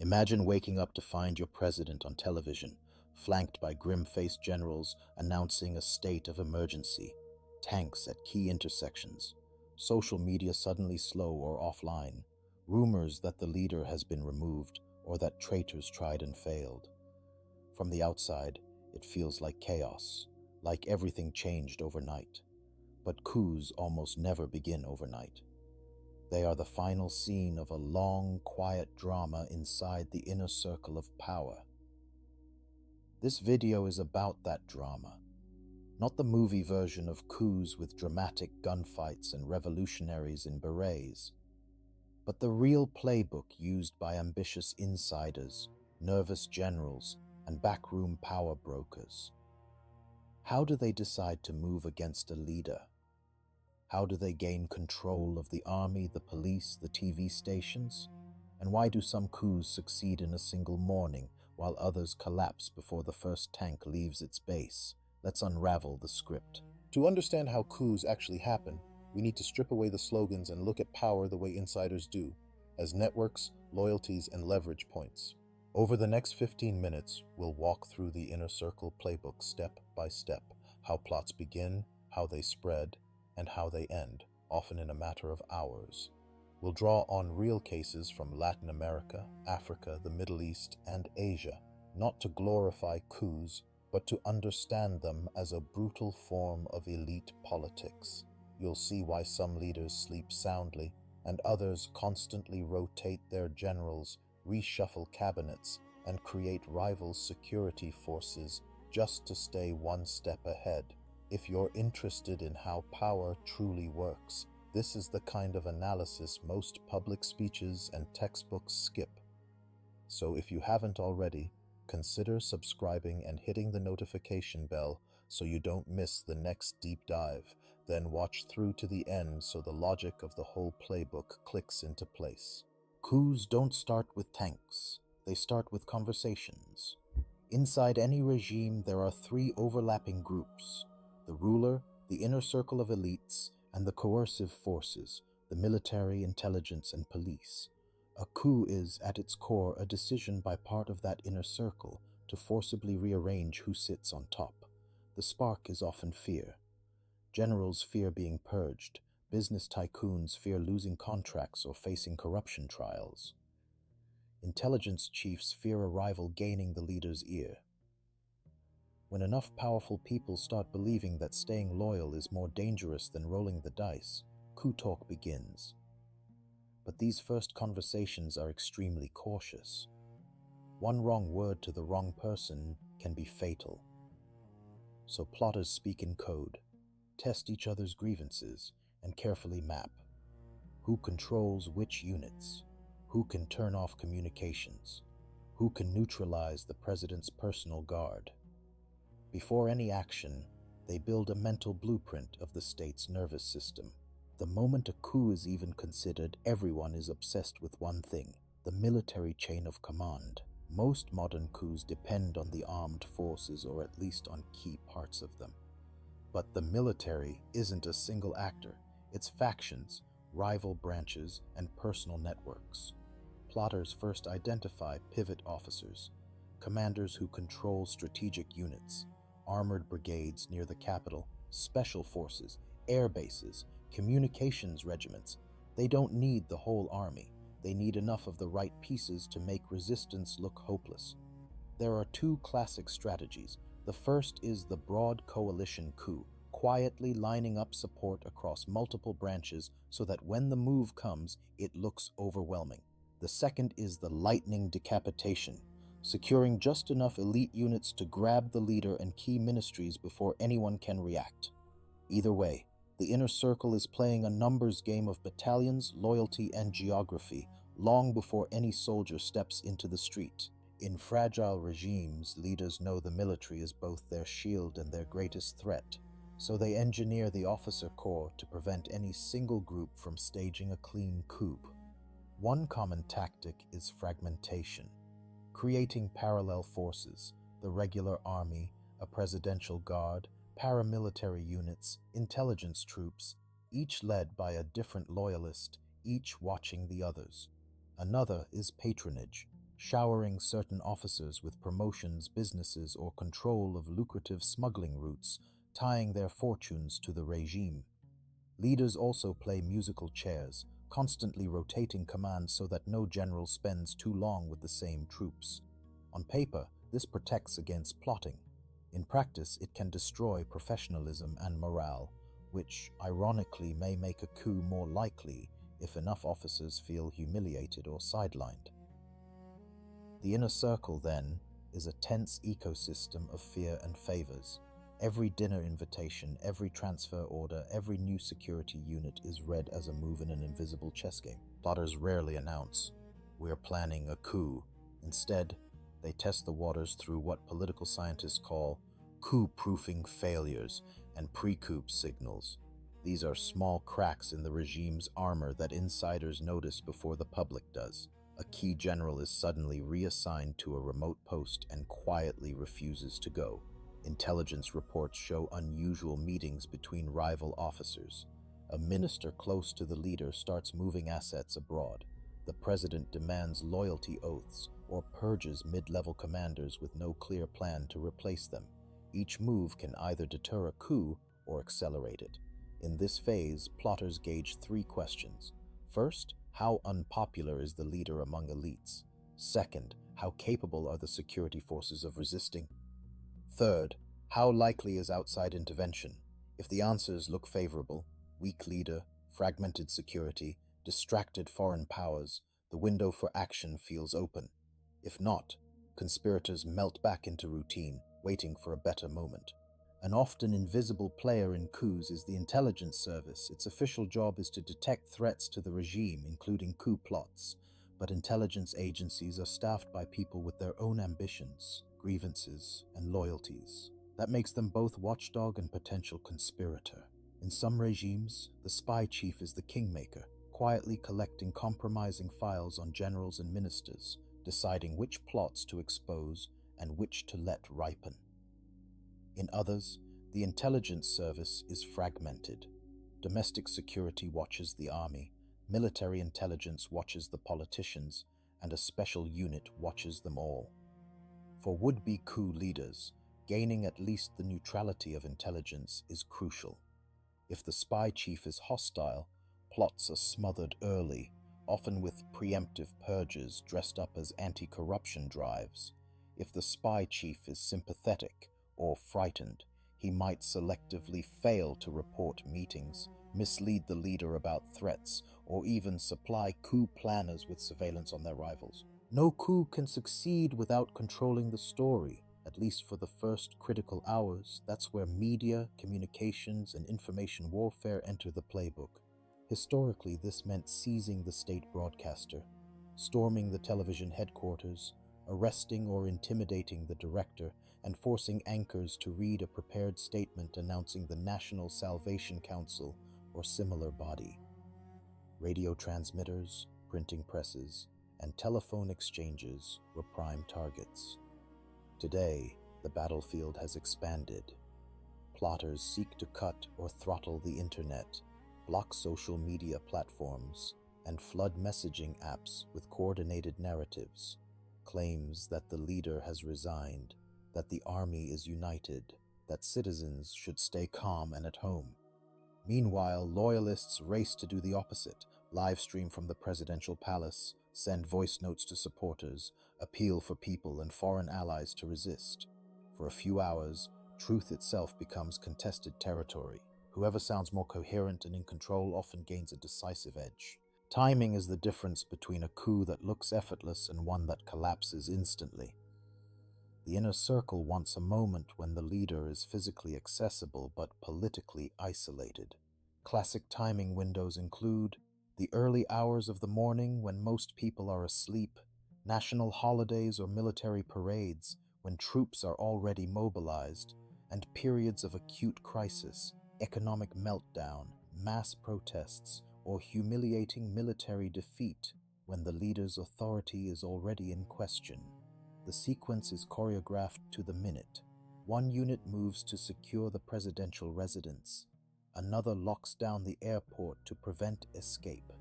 Imagine waking up to find your president on television, flanked by grim-faced generals announcing a state of emergency, tanks at key intersections, social media suddenly slow or offline, rumors that the leader has been removed or that traitors tried and failed. From the outside, it feels like chaos, like everything changed overnight. But coups almost never begin overnight. They are the final scene of a long, quiet drama inside the inner circle of power. This video is about that drama, not the movie version of coups with dramatic gunfights and revolutionaries in berets, but the real playbook used by ambitious insiders, nervous generals, and backroom power brokers. How do they decide to move against a leader? How do they gain control of the army, the police, the TV stations? And why do some coups succeed in a single morning, while others collapse before the first tank leaves its base? Let's unravel the script. To understand how coups actually happen, we need to strip away the slogans and look at power the way insiders do, as networks, loyalties, and leverage points. Over the next 15 minutes, we'll walk through the inner circle playbook step by step, how plots begin, how they spread, and how they end, often in a matter of hours. We'll draw on real cases from Latin America, Africa, the Middle East, and Asia, not to glorify coups, but to understand them as a brutal form of elite politics. You'll see why some leaders sleep soundly, and others constantly rotate their generals, reshuffle cabinets, and create rival security forces just to stay one step ahead. If you're interested in how power truly works, this is the kind of analysis most public speeches and textbooks skip. So if you haven't already, consider subscribing and hitting the notification bell so you don't miss the next deep dive. Then watch through to the end so the logic of the whole playbook clicks into place. Coups don't start with tanks. They start with conversations. Inside any regime, there are three overlapping groups: the ruler, the inner circle of elites, and the coercive forces, the military, intelligence, and police. A coup is, at its core, a decision by part of that inner circle to forcibly rearrange who sits on top. The spark is often fear. Generals fear being purged. Business tycoons fear losing contracts or facing corruption trials. Intelligence chiefs fear a rival gaining the leader's ear. When enough powerful people start believing that staying loyal is more dangerous than rolling the dice, coup talk begins. But these first conversations are extremely cautious. One wrong word to the wrong person can be fatal. So plotters speak in code, test each other's grievances, and carefully map who controls which units, who can turn off communications, who can neutralize the president's personal guard. Before any action, they build a mental blueprint of the state's nervous system. The moment a coup is even considered, everyone is obsessed with one thing: the military chain of command. Most modern coups depend on the armed forces, or at least on key parts of them. But the military isn't a single actor. It's factions, rival branches, and personal networks. Plotters first identify pivot officers, commanders who control strategic units, armored brigades near the capital, special forces, air bases, communications regiments. They don't need the whole army. They need enough of the right pieces to make resistance look hopeless. There are two classic strategies. The first is the broad coalition coup, quietly lining up support across multiple branches so that when the move comes, it looks overwhelming. The second is the lightning decapitation, securing just enough elite units to grab the leader and key ministries before anyone can react. Either way, the inner circle is playing a numbers game of battalions, loyalty, and geography long before any soldier steps into the street. In fragile regimes, leaders know the military is both their shield and their greatest threat, so they engineer the officer corps to prevent any single group from staging a clean coup. One common tactic is fragmentation, creating parallel forces: the regular army, a presidential guard, paramilitary units, intelligence troops, each led by a different loyalist, each watching the others. Another is patronage, showering certain officers with promotions, businesses, or control of lucrative smuggling routes, tying their fortunes to the regime. Leaders also play musical chairs, constantly rotating commands so that no general spends too long with the same troops. On paper, this protects against plotting. In practice, it can destroy professionalism and morale, which, ironically, may make a coup more likely if enough officers feel humiliated or sidelined. The inner circle, then, is a tense ecosystem of fear and favors. Every dinner invitation, every transfer order, every new security unit is read as a move in an invisible chess game. Plotters rarely announce, "We're planning a coup." Instead, they test the waters through what political scientists call coup-proofing failures and pre-coup signals. These are small cracks in the regime's armor that insiders notice before the public does. A key general is suddenly reassigned to a remote post and quietly refuses to go. Intelligence reports show unusual meetings between rival officers. A minister close to the leader starts moving assets abroad. The president demands loyalty oaths or purges mid-level commanders with no clear plan to replace them. Each move can either deter a coup or accelerate it. In this phase, plotters gauge three questions. First, how unpopular is the leader among elites? Second, how capable are the security forces of resisting? Third, how likely is outside intervention? If the answers look favorable, weak leader, fragmented security, distracted foreign powers, the window for action feels open. If not, conspirators melt back into routine, waiting for a better moment. An often invisible player in coups is the intelligence service. Its official job is to detect threats to the regime, including coup plots. But intelligence agencies are staffed by people with their own ambitions, grievances, and loyalties. That makes them both watchdog and potential conspirator. In some regimes, the spy chief is the kingmaker, quietly collecting compromising files on generals and ministers, deciding which plots to expose and which to let ripen. In others, the intelligence service is fragmented. Domestic security watches the army, military intelligence watches the politicians, and a special unit watches them all. For would-be coup leaders, gaining at least the neutrality of intelligence is crucial. If the spy chief is hostile, plots are smothered early, often with preemptive purges dressed up as anti-corruption drives. If the spy chief is sympathetic or frightened, he might selectively fail to report meetings, mislead the leader about threats, or even supply coup planners with surveillance on their rivals. No coup can succeed without controlling the story, at least for the first critical hours. That's where media, communications, and information warfare enter the playbook. Historically, this meant seizing the state broadcaster, storming the television headquarters, arresting or intimidating the director, and forcing anchors to read a prepared statement announcing the National Salvation Council or similar body. Radio transmitters, printing presses, and telephone exchanges were prime targets. Today, the battlefield has expanded. Plotters seek to cut or throttle the internet, block social media platforms, and flood messaging apps with coordinated narratives, claims that the leader has resigned, that the army is united, that citizens should stay calm and at home. Meanwhile, loyalists race to do the opposite, live stream from the presidential palace, send voice notes to supporters, appeal for people and foreign allies to resist. For a few hours, truth itself becomes contested territory. Whoever sounds more coherent and in control often gains a decisive edge. Timing is the difference between a coup that looks effortless and one that collapses instantly. The inner circle wants a moment when the leader is physically accessible but politically isolated. Classic timing windows include the early hours of the morning when most people are asleep, national holidays or military parades when troops are already mobilized, and periods of acute crisis, economic meltdown, mass protests, or humiliating military defeat when the leader's authority is already in question. The sequence is choreographed to the minute. One unit moves to secure the presidential residence. Another locks down the airport to prevent escape.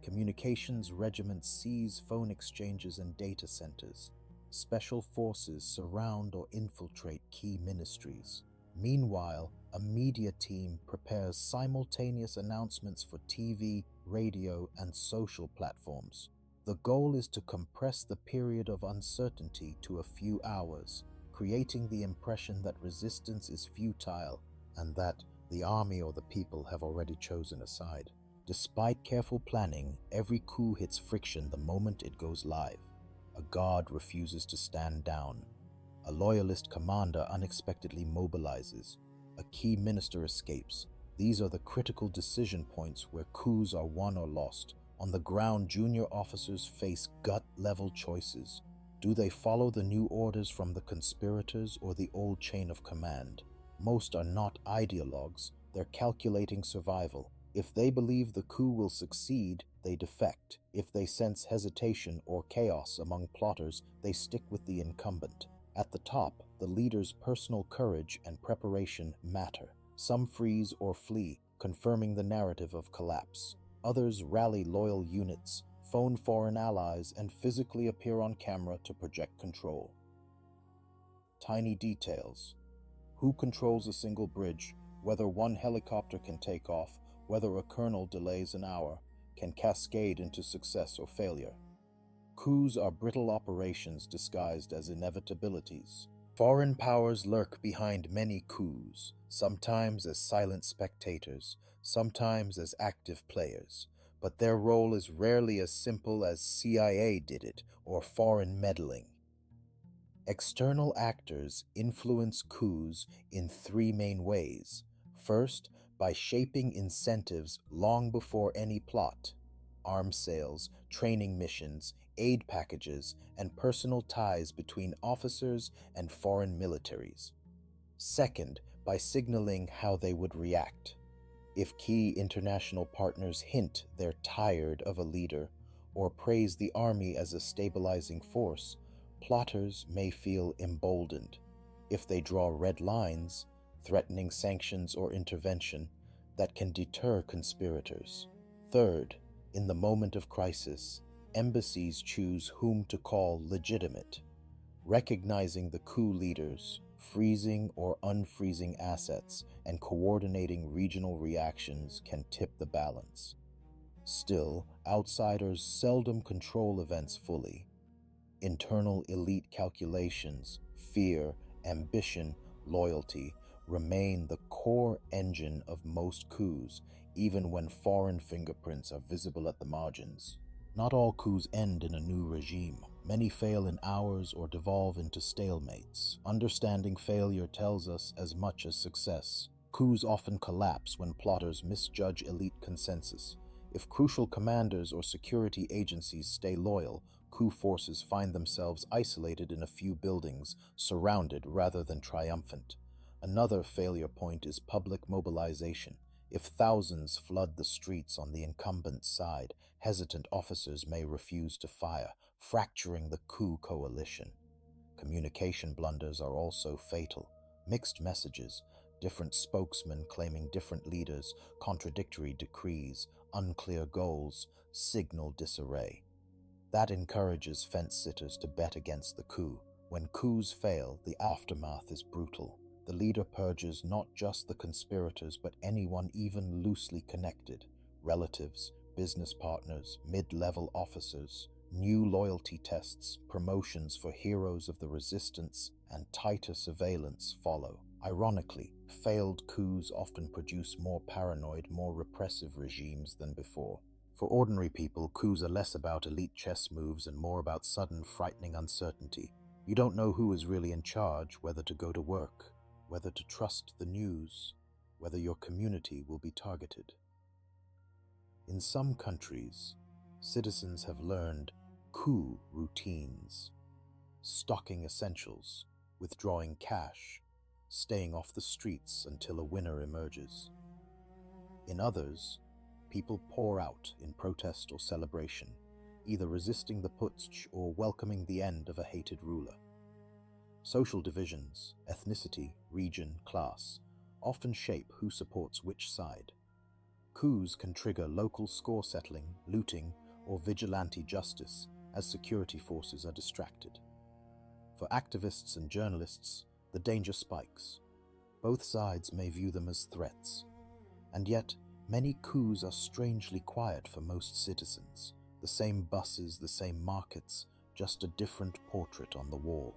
Communications regiments seize phone exchanges and data centers. Special forces surround or infiltrate key ministries. Meanwhile, a media team prepares simultaneous announcements for TV, radio, and social platforms. The goal is to compress the period of uncertainty to a few hours, creating the impression that resistance is futile and that the army or the people have already chosen a side. Despite careful planning, every coup hits friction the moment it goes live. A guard refuses to stand down. A loyalist commander unexpectedly mobilizes. A key minister escapes. These are the critical decision points where coups are won or lost. On the ground, junior officers face gut-level choices. Do they follow the new orders from the conspirators or the old chain of command? Most are not ideologues, they're calculating survival. If they believe the coup will succeed, they defect. If they sense hesitation or chaos among plotters, they stick with the incumbent. At the top, the leader's personal courage and preparation matter. Some freeze or flee, confirming the narrative of collapse. Others rally loyal units, phone foreign allies, and physically appear on camera to project control. Tiny details. Who controls a single bridge, whether one helicopter can take off, whether a colonel delays an hour, can cascade into success or failure. Coups are brittle operations disguised as inevitabilities. Foreign powers lurk behind many coups, sometimes as silent spectators, sometimes as active players, but their role is rarely as simple as CIA did it or foreign meddling. External actors influence coups in three main ways. First, by shaping incentives long before any plot. Arms sales, training missions, aid packages, and personal ties between officers and foreign militaries. Second, by signaling how they would react. If key international partners hint they're tired of a leader or praise the army as a stabilizing force, plotters may feel emboldened. If they draw red lines, threatening sanctions or intervention, that can deter conspirators. Third, in the moment of crisis, embassies choose whom to call legitimate. Recognizing the coup leaders, freezing or unfreezing assets, and coordinating regional reactions can tip the balance. Still, outsiders seldom control events fully. Internal elite calculations, fear, ambition, loyalty remain the core engine of most coups, even when foreign fingerprints are visible at the margins. Not all coups end in a new regime. Many fail in hours or devolve into stalemates. Understanding failure tells us as much as success. Coups often collapse when plotters misjudge elite consensus. If crucial commanders or security agencies stay loyal, coup forces find themselves isolated in a few buildings, surrounded rather than triumphant. Another failure point is public mobilization. If thousands flood the streets on the incumbent's side, hesitant officers may refuse to fire, fracturing the coup coalition. Communication blunders are also fatal. Mixed messages, different spokesmen claiming different leaders, contradictory decrees, unclear goals, signal disarray. That encourages fence-sitters to bet against the coup. When coups fail, the aftermath is brutal. The leader purges not just the conspirators, but anyone even loosely connected. Relatives, business partners, mid-level officers. New loyalty tests, promotions for heroes of the resistance, and tighter surveillance follow. Ironically, failed coups often produce more paranoid, more repressive regimes than before. For ordinary people, coups are less about elite chess moves and more about sudden, frightening uncertainty. You don't know who is really in charge, whether to go to work, whether to trust the news, whether your community will be targeted. In some countries, citizens have learned coup routines, stocking essentials, withdrawing cash, staying off the streets until a winner emerges. In others, people pour out in protest or celebration, either resisting the putsch or welcoming the end of a hated ruler. Social divisions, ethnicity, region, class, often shape who supports which side. Coups can trigger local score settling, looting, or vigilante justice as security forces are distracted. For activists and journalists, the danger spikes. Both sides may view them as threats. And yet, many coups are strangely quiet for most citizens. The same buses, the same markets, just a different portrait on the wall.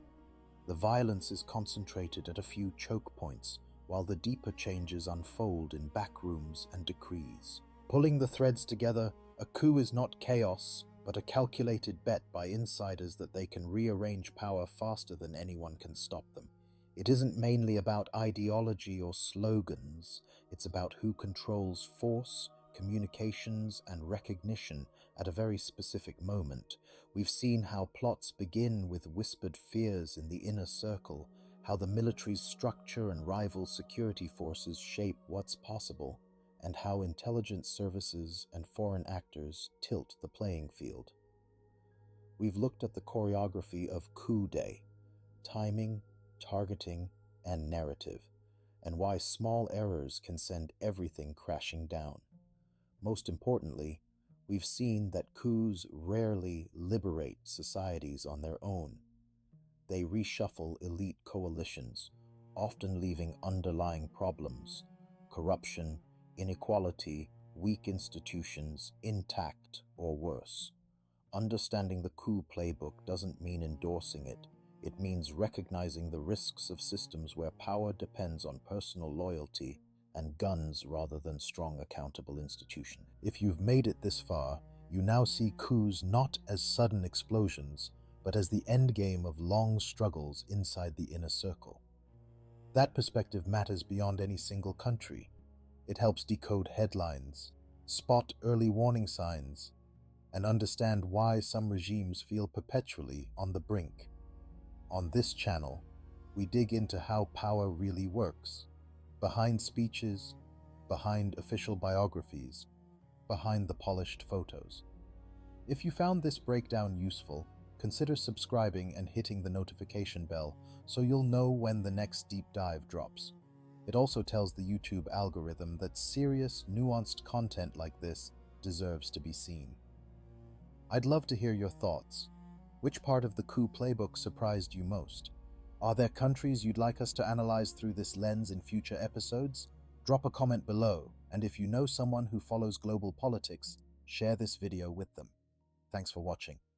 The violence is concentrated at a few choke points, while the deeper changes unfold in backrooms and decrees. Pulling the threads together, a coup is not chaos, but a calculated bet by insiders that they can rearrange power faster than anyone can stop them. It isn't mainly about ideology or slogans, it's about who controls force, communications, and recognition at a very specific moment. We've seen how plots begin with whispered fears in the inner circle, how the military's structure and rival security forces shape what's possible, and how intelligence services and foreign actors tilt the playing field. We've looked at the choreography of coup day, timing, targeting, and narrative, and why small errors can send everything crashing down. Most importantly, we've seen that coups rarely liberate societies on their own. They reshuffle elite coalitions, often leaving underlying problems, corruption, inequality, weak institutions intact or worse. Understanding the coup playbook doesn't mean endorsing it. It means recognizing the risks of systems where power depends on personal loyalty and guns rather than strong, accountable institutions. If you've made it this far, you now see coups not as sudden explosions, but as the endgame of long struggles inside the inner circle. That perspective matters beyond any single country. It helps decode headlines, spot early warning signs, and understand why some regimes feel perpetually on the brink. On this channel, we dig into how power really works, behind speeches, behind official biographies, behind the polished photos. If you found this breakdown useful, consider subscribing and hitting the notification bell so you'll know when the next deep dive drops. It also tells the YouTube algorithm that serious, nuanced content like this deserves to be seen. I'd love to hear your thoughts. Which part of the coup playbook surprised you most? Are there countries you'd like us to analyze through this lens in future episodes? Drop a comment below, and if you know someone who follows global politics, share this video with them. Thanks for watching.